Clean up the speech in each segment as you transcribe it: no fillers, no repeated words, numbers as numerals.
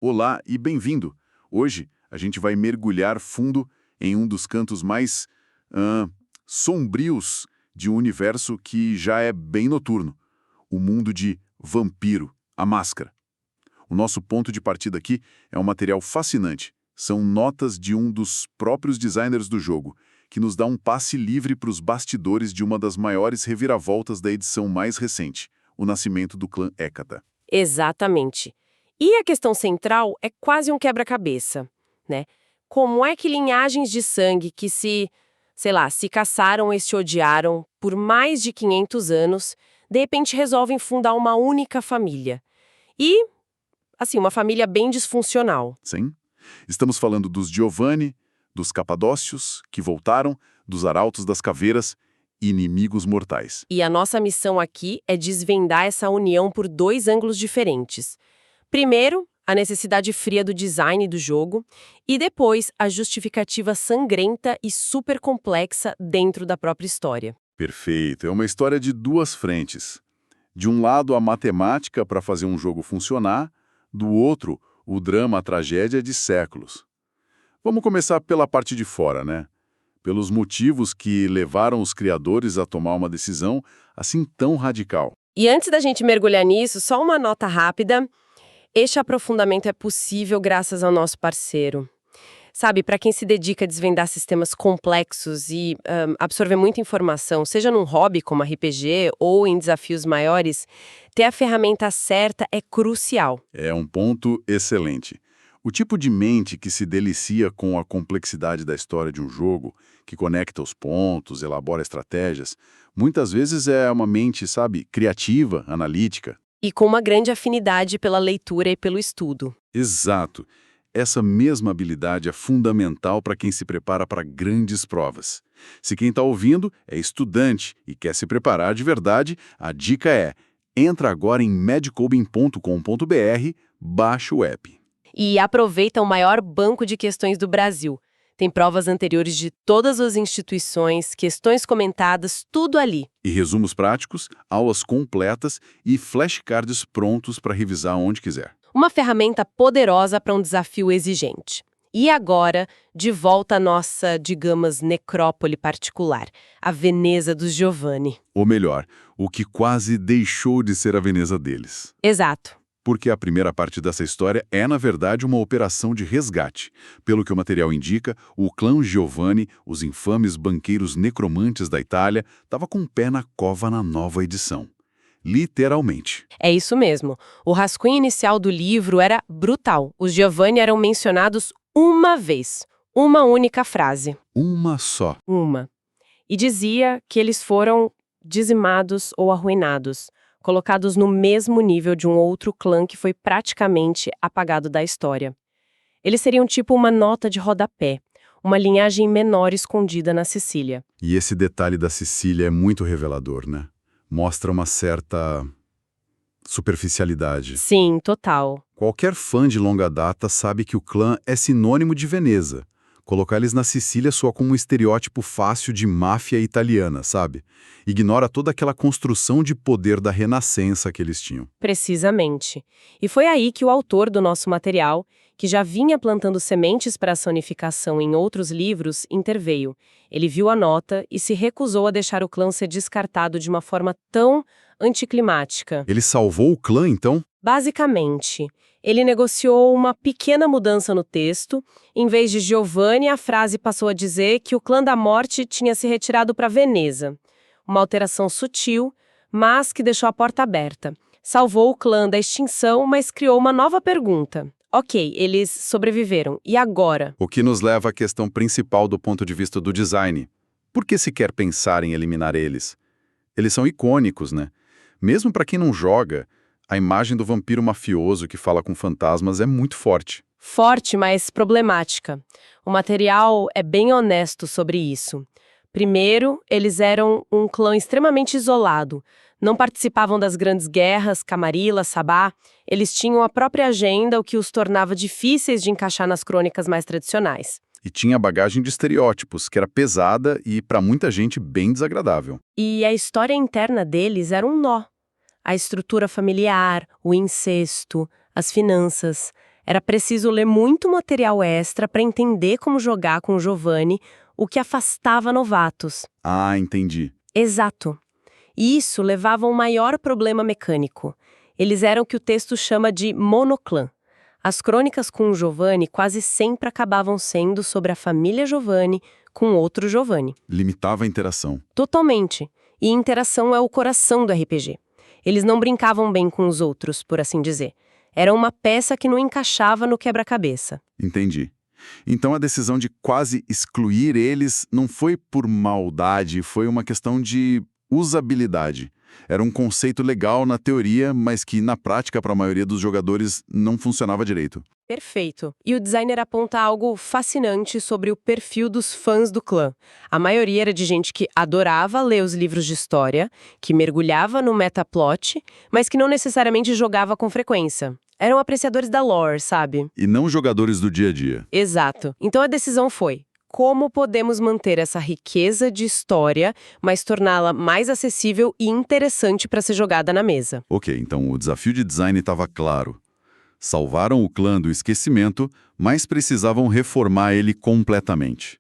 Olá e bem-vindo! Hoje a gente vai mergulhar fundo em um dos cantos mais sombrios de um universo que já é bem noturno, o mundo de Vampiro, a Máscara. O nosso ponto de partida aqui é um material fascinante. São notas de um dos próprios designers do jogo, que nos dá um passe livre para os bastidores de uma das maiores reviravoltas da edição mais recente, o nascimento do clã Hecata. Exatamente. E a questão central é quase um quebra-cabeça, né? Como é que linhagens de sangue que se caçaram e se odiaram por mais de 500 anos, de repente resolvem fundar uma única família? E, assim, uma família bem disfuncional. Sim? Estamos falando dos Giovanni, dos Capadócios, que voltaram, dos Arautos das Caveiras, inimigos mortais. E a nossa missão aqui é desvendar essa união por dois ângulos diferentes. Primeiro, a necessidade fria do design do jogo, e depois a justificativa sangrenta e super complexa dentro da própria história. Perfeito. É uma história de duas frentes. De um lado, a matemática para fazer um jogo funcionar, do outro, o drama, a tragédia de séculos. Vamos começar pela parte de fora, né? Pelos motivos que levaram os criadores a tomar uma decisão assim tão radical. E antes da gente mergulhar nisso, só uma nota rápida. Este aprofundamento é possível graças ao nosso parceiro. Sabe, para quem se dedica a desvendar sistemas complexos e absorver muita informação, seja num hobby como RPG ou em desafios maiores, ter a ferramenta certa é crucial. É um ponto excelente. O tipo de mente que se delicia com a complexidade da história de um jogo, que conecta os pontos, elabora estratégias, muitas vezes é uma mente, sabe, criativa, analítica. E com uma grande afinidade pela leitura e pelo estudo. Exato. Essa mesma habilidade é fundamental para quem se prepara para grandes provas. Se quem está ouvindo é estudante e quer se preparar de verdade, a dica é: entra agora em magicobin.com.br, baixa o app. E aproveita o maior banco de questões do Brasil. Tem provas anteriores de todas as instituições, questões comentadas, tudo ali. E resumos práticos, aulas completas e flashcards prontos para revisar onde quiser. Uma ferramenta poderosa para um desafio exigente. E agora, de volta à nossa, digamos, necrópole particular, a Veneza dos Giovanni. Ou melhor, o que quase deixou de ser a Veneza deles. Exato. Porque a primeira parte dessa história é, na verdade, uma operação de resgate. Pelo que o material indica, o clã Giovanni, os infames banqueiros necromantes da Itália, estava com o pé na cova na nova edição. Literalmente. É isso mesmo. O rascunho inicial do livro era brutal. Os Giovanni eram mencionados uma vez. Uma única frase. Uma só. Uma. E dizia que eles foram dizimados ou arruinados, colocados no mesmo nível de um outro clã que foi praticamente apagado da história. Eles seriam tipo uma nota de rodapé, uma linhagem menor escondida na Sicília. E esse detalhe da Sicília é muito revelador, né? Mostra uma certa superficialidade. Sim, total. Qualquer fã de longa data sabe que o clã é sinônimo de Veneza. Colocar eles na Sicília soa como um estereótipo fácil de máfia italiana, sabe? Ignora toda aquela construção de poder da renascença que eles tinham. Precisamente. E foi aí que o autor do nosso material, que já vinha plantando sementes para essa unificação em outros livros, interveio. Ele viu a nota e se recusou a deixar o clã ser descartado de uma forma tão anticlimática. Ele salvou o clã, então? Basicamente, ele negociou uma pequena mudança no texto. Em vez de Giovanni, a frase passou a dizer que o clã da morte tinha se retirado para Veneza. Uma alteração sutil, mas que deixou a porta aberta. Salvou o clã da extinção, mas criou uma nova pergunta. Ok, eles sobreviveram. E agora? O que nos leva à questão principal do ponto de vista do design. Por que se quer pensar em eliminar eles? Eles são icônicos, né? Mesmo para quem não joga, a imagem do vampiro mafioso que fala com fantasmas é muito forte. Forte, mas problemática. O material é bem honesto sobre isso. Primeiro, eles eram um clã extremamente isolado. Não participavam das grandes guerras, Camarilla, Sabá. Eles tinham a própria agenda, o que os tornava difíceis de encaixar nas crônicas mais tradicionais. E tinha a bagagem de estereótipos, que era pesada e, para muita gente, bem desagradável. E a história interna deles era um nó. A estrutura familiar, o incesto, as finanças. Era preciso ler muito material extra para entender como jogar com o Giovanni, o que afastava novatos. Ah, entendi. Exato. E isso levava a um maior problema mecânico. Eles eram o que o texto chama de monoclã. As crônicas com o Giovanni quase sempre acabavam sendo sobre a família Giovanni com outro Giovanni. Limitava a interação. Totalmente. E interação é o coração do RPG. Eles não brincavam bem com os outros, por assim dizer. Era uma peça que não encaixava no quebra-cabeça. Entendi. Então a decisão de quase excluir eles não foi por maldade, foi uma questão de usabilidade. Era um conceito legal na teoria, mas que na prática para a maioria dos jogadores não funcionava direito. Perfeito. E o designer aponta algo fascinante sobre o perfil dos fãs do clã. A maioria era de gente que adorava ler os livros de história, que mergulhava no metaplot, mas que não necessariamente jogava com frequência. Eram apreciadores da lore, sabe? E não jogadores do dia a dia. Exato. Então a decisão foi: como podemos manter essa riqueza de história, mas torná-la mais acessível e interessante para ser jogada na mesa? Ok, então o desafio de design estava claro. Salvaram o clã do esquecimento, mas precisavam reformar ele completamente.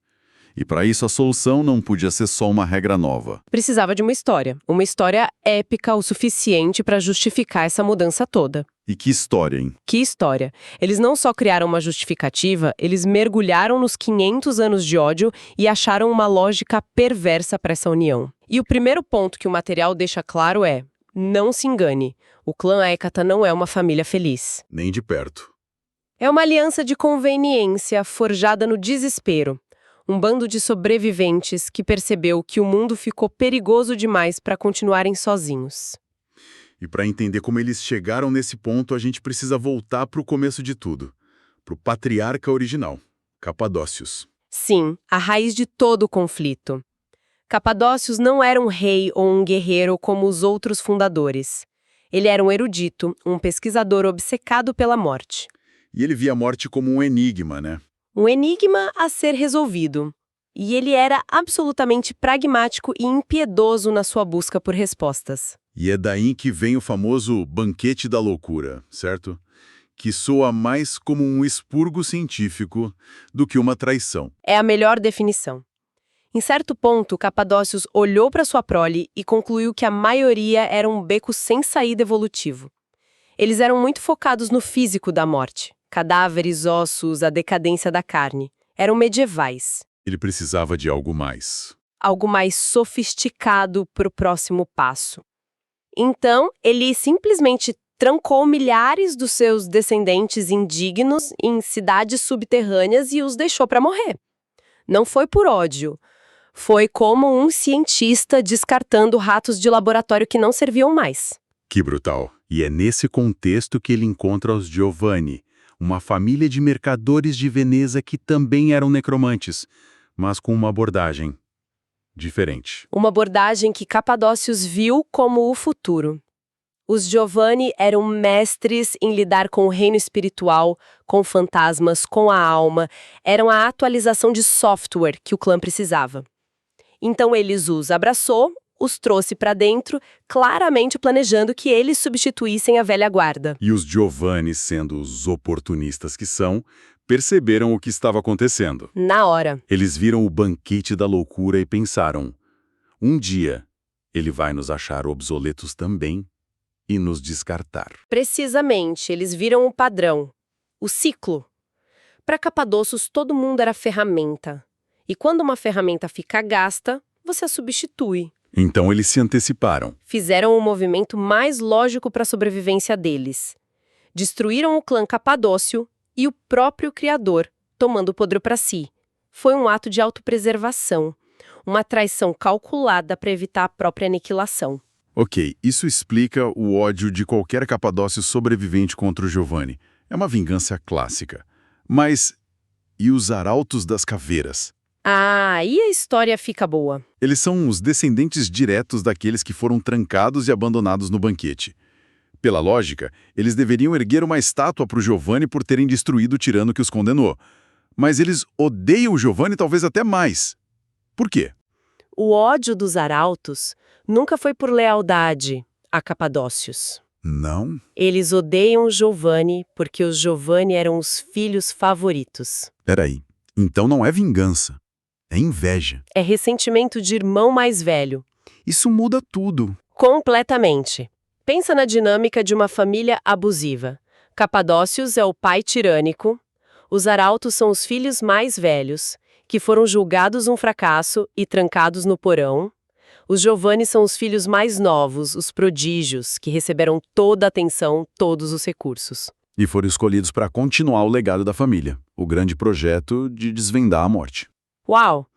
E para isso a solução não podia ser só uma regra nova. Precisava de uma história épica o suficiente para justificar essa mudança toda. E que história, hein? Que história! Eles não só criaram uma justificativa, eles mergulharam nos 500 anos de ódio e acharam uma lógica perversa para essa união. E o primeiro ponto que o material deixa claro é: não se engane, o clã Hecata não é uma família feliz. Nem de perto. É uma aliança de conveniência forjada no desespero. Um bando de sobreviventes que percebeu que o mundo ficou perigoso demais para continuarem sozinhos. E para entender como eles chegaram nesse ponto, a gente precisa voltar para o começo de tudo. Para o patriarca original, Capadócios. Sim, a raiz de todo o conflito. Capadócios não era um rei ou um guerreiro como os outros fundadores. Ele era um erudito, um pesquisador obcecado pela morte. E ele via a morte como um enigma, né? Um enigma a ser resolvido. E ele era absolutamente pragmático e impiedoso na sua busca por respostas. E é daí que vem o famoso banquete da loucura, certo? Que soa mais como um expurgo científico do que uma traição. É a melhor definição. Em certo ponto, Capadócios olhou para sua prole e concluiu que a maioria era um beco sem saída evolutivo. Eles eram muito focados no físico da morte. Cadáveres, ossos, a decadência da carne. Eram medievais. Ele precisava de algo mais. Algo mais sofisticado para o próximo passo. Então, ele simplesmente trancou milhares dos seus descendentes indignos em cidades subterrâneas e os deixou para morrer. Não foi por ódio. Foi como um cientista descartando ratos de laboratório que não serviam mais. Que brutal. E é nesse contexto que ele encontra os Giovanni, uma família de mercadores de Veneza que também eram necromantes, mas com uma abordagem diferente. Uma abordagem que Capadócios viu como o futuro. Os Giovanni eram mestres em lidar com o reino espiritual, com fantasmas, com a alma. Eram a atualização de software que o clã precisava. Então eles os abraçou, os trouxe para dentro, claramente planejando que eles substituíssem a velha guarda. E os Giovanni, sendo os oportunistas que são, perceberam o que estava acontecendo. Na hora. Eles viram o banquete da loucura e pensaram: um dia ele vai nos achar obsoletos também e nos descartar. Precisamente, eles viram o padrão, o ciclo. Para Capadócios, todo mundo era ferramenta. E quando uma ferramenta fica gasta, você a substitui. Então eles se anteciparam. Fizeram o movimento mais lógico para a sobrevivência deles. Destruíram o clã Capadócio e o próprio criador, tomando o poder para si. Foi um ato de autopreservação, uma traição calculada para evitar a própria aniquilação. Ok, isso explica o ódio de qualquer Capadócio sobrevivente contra o Giovanni. É uma vingança clássica. Mas e os arautos das caveiras? Ah, aí a história fica boa. Eles são os descendentes diretos daqueles que foram trancados e abandonados no banquete. Pela lógica, eles deveriam erguer uma estátua para o Giovanni por terem destruído o tirano que os condenou. Mas eles odeiam o Giovanni talvez até mais. Por quê? O ódio dos arautos nunca foi por lealdade a Capadócios. Não? Eles odeiam o Giovanni porque os Giovanni eram os filhos favoritos. Peraí. Então não é vingança. É inveja. É ressentimento de irmão mais velho. Isso muda tudo. Completamente. Pensa na dinâmica de uma família abusiva. Capadócios é o pai tirânico. Os arautos são os filhos mais velhos, que foram julgados um fracasso e trancados no porão. Os Giovanni são os filhos mais novos, os prodígios, que receberam toda a atenção, todos os recursos. E foram escolhidos para continuar o legado da família, o grande projeto de desvendar a morte. Uau!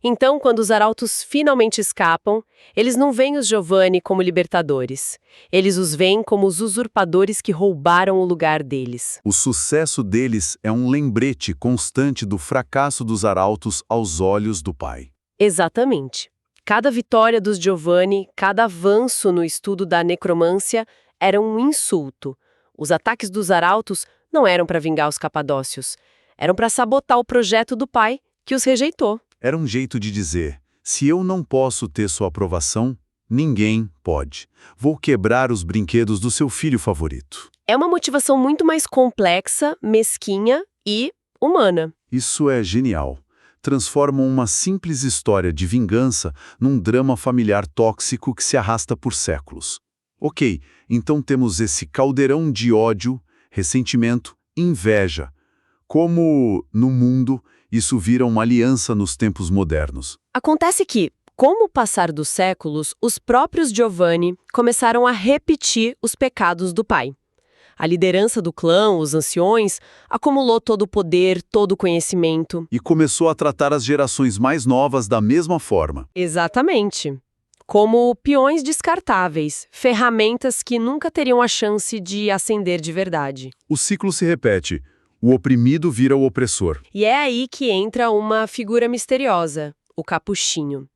Então, quando os arautos finalmente escapam, eles não veem os Giovanni como libertadores. Eles os veem como os usurpadores que roubaram o lugar deles. O sucesso deles é um lembrete constante do fracasso dos arautos aos olhos do pai. Exatamente. Cada vitória dos Giovanni, cada avanço no estudo da necromância era um insulto. Os ataques dos arautos não eram para vingar os capadócios, eram para sabotar o projeto do pai, que os rejeitou. Era um jeito de dizer, se eu não posso ter sua aprovação, ninguém pode. Vou quebrar os brinquedos do seu filho favorito. É uma motivação muito mais complexa, mesquinha e humana. Isso é genial. Transformam uma simples história de vingança num drama familiar tóxico que se arrasta por séculos. Ok, então temos esse caldeirão de ódio, ressentimento, inveja. Como, no mundo, isso vira uma aliança nos tempos modernos? Acontece que, com o passar dos séculos, os próprios Giovanni começaram a repetir os pecados do pai. A liderança do clã, os anciões, acumulou todo o poder, todo o conhecimento. E começou a tratar as gerações mais novas da mesma forma. Exatamente. Como peões descartáveis, ferramentas que nunca teriam a chance de ascender de verdade. O ciclo se repete. O oprimido vira o opressor. E é aí que entra uma figura misteriosa, o Capuchinho.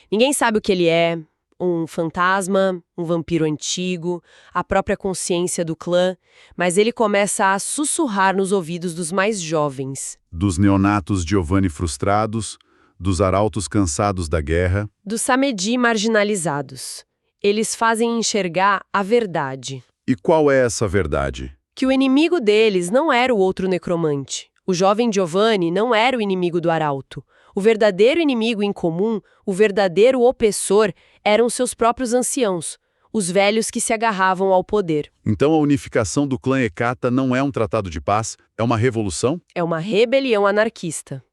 Ninguém sabe o que ele é, um fantasma, um vampiro antigo, a própria consciência do clã, mas ele começa a sussurrar nos ouvidos dos mais jovens. Dos neonatos Giovanni frustrados, dos arautos cansados da guerra. Dos Samedi marginalizados. Eles fazem enxergar a verdade. E qual é essa verdade? Que o inimigo deles não era o outro necromante. O jovem Giovanni não era o inimigo do arauto. O verdadeiro inimigo em comum, o verdadeiro opressor, eram seus próprios anciãos, os velhos que se agarravam ao poder. Então a unificação do clã Hecata não é um tratado de paz, é uma revolução? É uma rebelião anarquista.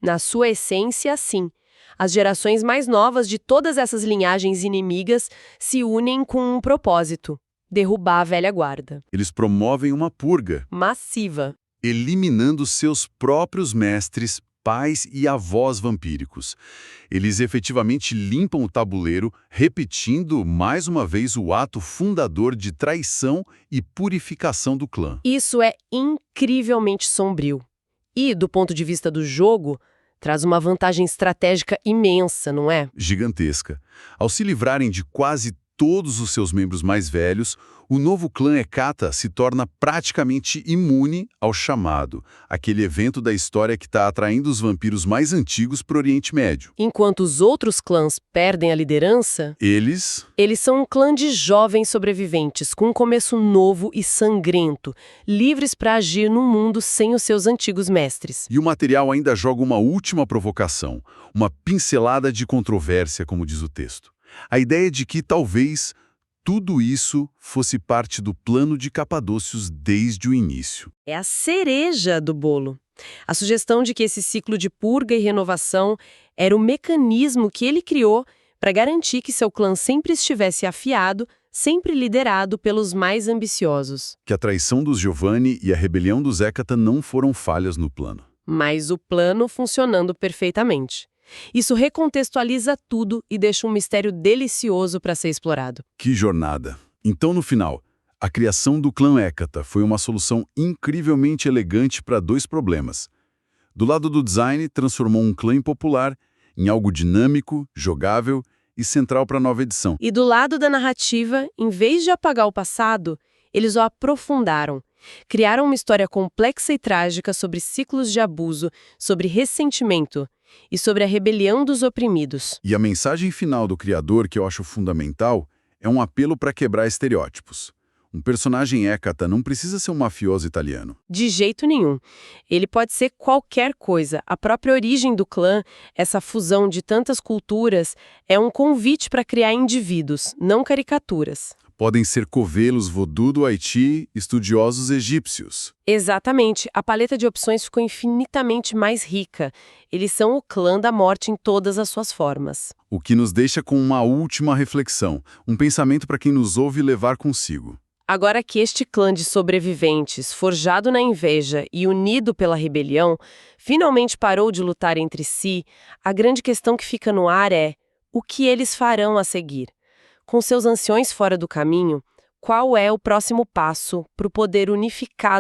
Na sua essência, sim. As gerações mais novas de todas essas linhagens inimigas se unem com um propósito: derrubar a velha guarda. Eles promovem uma purga, Massiva. eliminando seus próprios mestres, pais e avós vampíricos. Eles efetivamente limpam o tabuleiro, repetindo mais uma vez o ato fundador de traição e purificação do clã. Isso é incrivelmente sombrio. E, do ponto de vista do jogo, traz uma vantagem estratégica imensa, não é? Gigantesca. Ao se livrarem de quase todos os seus membros mais velhos, o novo clã Hecata se torna praticamente imune ao chamado, aquele evento da história que está atraindo os vampiros mais antigos para o Oriente Médio. Enquanto os outros clãs perdem a liderança, Eles são um clã de jovens sobreviventes, com um começo novo e sangrento, livres para agir num mundo sem os seus antigos mestres. E o material ainda joga uma última provocação, uma pincelada de controvérsia, como diz o texto. A ideia de que talvez tudo isso fosse parte do plano de Capadócios desde o início. É a cereja do bolo. A sugestão de que esse ciclo de purga e renovação era o mecanismo que ele criou para garantir que seu clã sempre estivesse afiado, sempre liderado pelos mais ambiciosos. Que a traição dos Giovanni e a rebelião dos Hecata não foram falhas no plano. Mas o plano funcionando perfeitamente. Isso recontextualiza tudo e deixa um mistério delicioso para ser explorado. Que jornada! Então, no final, a criação do clã Hecata foi uma solução incrivelmente elegante para dois problemas. Do lado do design, transformou um clã impopular em algo dinâmico, jogável e central para a nova edição. E do lado da narrativa, em vez de apagar o passado, eles o aprofundaram. Criaram uma história complexa e trágica sobre ciclos de abuso, sobre ressentimento e sobre a rebelião dos oprimidos. E a mensagem final do criador, que eu acho fundamental, é um apelo para quebrar estereótipos. Um personagem Hecata não precisa ser um mafioso italiano. De jeito nenhum. Ele pode ser qualquer coisa. A própria origem do clã, essa fusão de tantas culturas, é um convite para criar indivíduos, não caricaturas. Podem ser covelos vodú do Haiti, estudiosos egípcios. Exatamente. A paleta de opções ficou infinitamente mais rica. Eles são o clã da morte em todas as suas formas. O que nos deixa com uma última reflexão, um pensamento para quem nos ouve levar consigo. Agora que este clã de sobreviventes, forjado na inveja e unido pela rebelião, finalmente parou de lutar entre si, a grande questão que fica no ar é: o que eles farão a seguir? Com seus anciões fora do caminho, qual é o próximo passo para o poder unificado